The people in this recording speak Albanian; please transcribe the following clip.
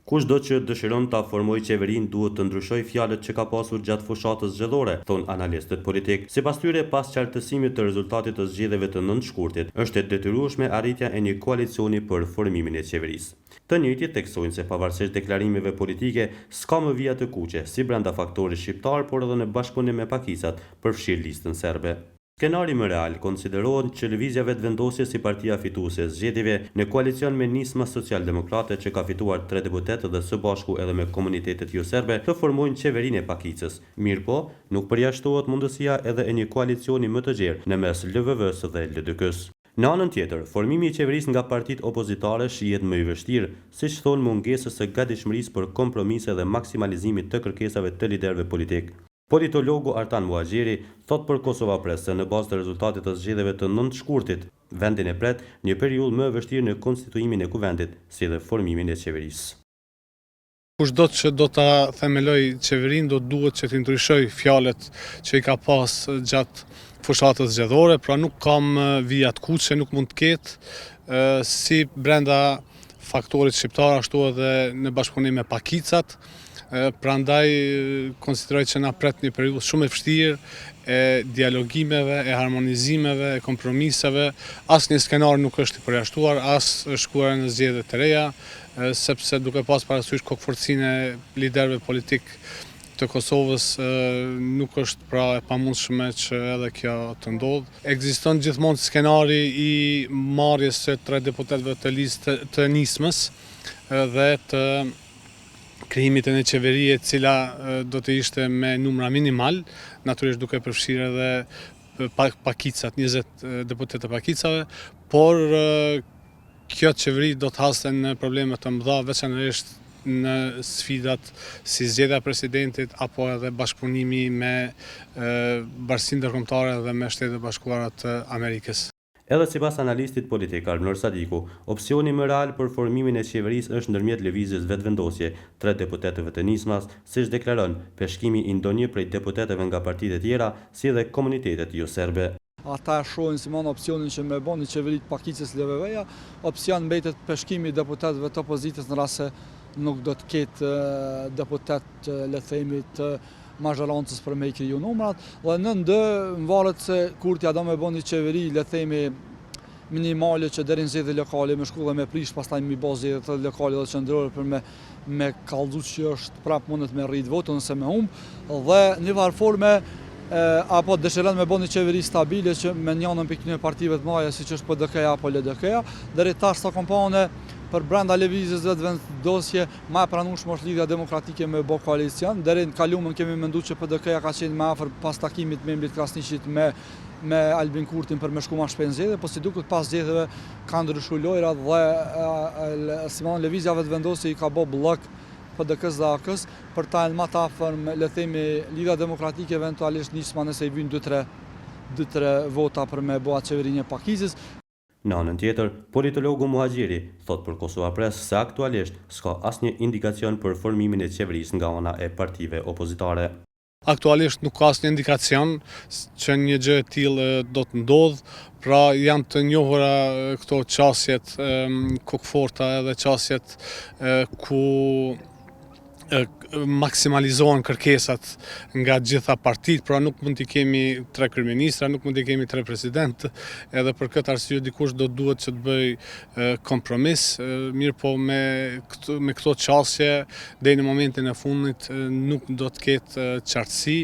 Kushdo që dëshiron ta formojë qeverinë duhet të ndryshojë fjalët që ka pasur gjatë fushatës zgjedhore, thonë analistët politik. Sipas tyre, pas qartësimit të rezultatit të zgjedhjeve të nëntëshkurtit, është e detyrueshme arritja e një koalicioni për formimin e qeverisë. Të njëjtit theksojnë se pavarësisht deklarimeve politike, s'ka më vija të kuqe, si brenda faktorit shqiptar, por edhe në bashkëpunim me pakicat, përfshirë listën serbe. Skenari më real konsiderohet që lëvizja vetëvendosje si partia fituese e zgjedhjeve në koalicion me nisma social-demokrate që ka fituar 3 deputetë dhe së bashku edhe me komunitetet jo serbe të formojnë qeverinë e pakicës. Mirëpo, nuk përjashtohet mundësia edhe e një koalicioni më të gjerë në mes LVV-s dhe LDK-s. Në anën tjetër, formimi i qeverisë nga partitë opozitare shihet më i vështirë, siç thonë mungesës së gatishmërisë për kompromise dhe maksimalizimit të kërkesave të liderëve politik. Politologu Artan Muhaxhiri thot për Kosova Press se në bazë të rezultatit të zgjedhjeve të nëntëshkurtit, vendin e pret një periudhë më e vështirë në konstituimin e kuvendit, si dhe formimin e qeverisë. Kushdo që do ta themeloj qeverinë, duhet që të ndryshoj fjalët që i ka pas gjatë fushatës zgjedhore, pra nuk kam vija të kuqe, nuk mund të ketë si brenda faktorit shqiptar, ashtu edhe në bashkëpunim me pakicat. Prandaj konsideroj që na pret një periudhë shumë e vështirë e dialogimeve, e harmonizimeve, e kompromiseve. Asnjë skenar nuk është i përjashtuar, as shkuara në zgjedhje të reja, sepse duke pas parasysh kokëforcinë e liderëve politik të Kosovës nuk është pra e pamundshme që edhe kjo të ndodhë. Ekziston gjithmonë skenari i marrjes së 3 deputetëve të listë të nismës dhe të krijimit e një qeverie cila do të ishte me numra minimal, natyrisht duke përfshirë edhe pakicat, 20 deputetë të pakicave, por kjo qeveri do të haste në probleme të mëdha, veçanërisht në sfidat si zgjedhja e presidentit apo edhe bashkëpunimi me bashkinë ndërkombëtare dhe me Shtetet e Bashkuara të Amerikës. Edhe sipas analistit politik Arnor Sadiku, opsioni më real për formimin e qeverisë është ndërmjet lëvizjes vetëvendosje 3 deputetëve të nismas, siç deklaron peshkimi i ndonjë prej deputetëve nga partitë e tjera, si dhe komunitetet jo serbe. Ata shohin si mon opsionin që me bon një qeveri të pakicës LVV-ja, opsion mbetet peshkimi i deputetëve të opozitës në rast se nuk do të ketë deputet, le të themi, të mazhorancës për me i kriju numrat, dhe në ndë varet se kur t'ja do me bon një qeveri, le themi, minimale që deri në zgjedhje lokale me shku dhe me prish, pastaj mi bo zgjedhje të lokale dhe qendrore për me kallëzu që është prap mundet me rrit votën ose me dhe një farë forme apo dëshiron me bon një qeveri stabile që me njënën për këtyre partive të mëdha siç është PDK-ja apo LDK-ja, deri tash sa kompane për brenda lëvizjes vetëvendosje më e pranueshme është Lidhja Demokratike me bo koalicion. Deri në kaluamën kemi menduar që PDK-ja ka qenë më afër pas takimit me membrit Krasniqit me Albin Kurtin për me shku më shpejt zgjedhje, po si duket pas zgjedhjeve ka ndryshuar lojra dhe Simon lëvizja vetëvendosje i ka bë bllok PDK-s dhe AK-s për ta më të afërm, le të themi, Lidhja Demokratike eventualisht nisma nëse i vijnë 2-3 vota për me bë atë qeverinë e pakicës. Në anën tjetër, politologu Muhaxhiri thot për Kosova Press se aktualisht s'ka asnjë indikacion për formimin e qeverisë nga ana e partive opozitare. Aktualisht nuk ka asnjë indikacion që një gjë e tillë do të ndodhë, pra janë të njohura këto qasjet kokëforta edhe qasjet ku maksimalizohen kërkesat nga gjitha partitë, pra nuk mund t'i kemi 3 kryeministra, nuk mund t'i kemi 3 president, edhe për këtë arsye dikush do duhet që të bëj kompromis, mirë po me këto qasje deri në momentin e fundit nuk do të ketë qartësi.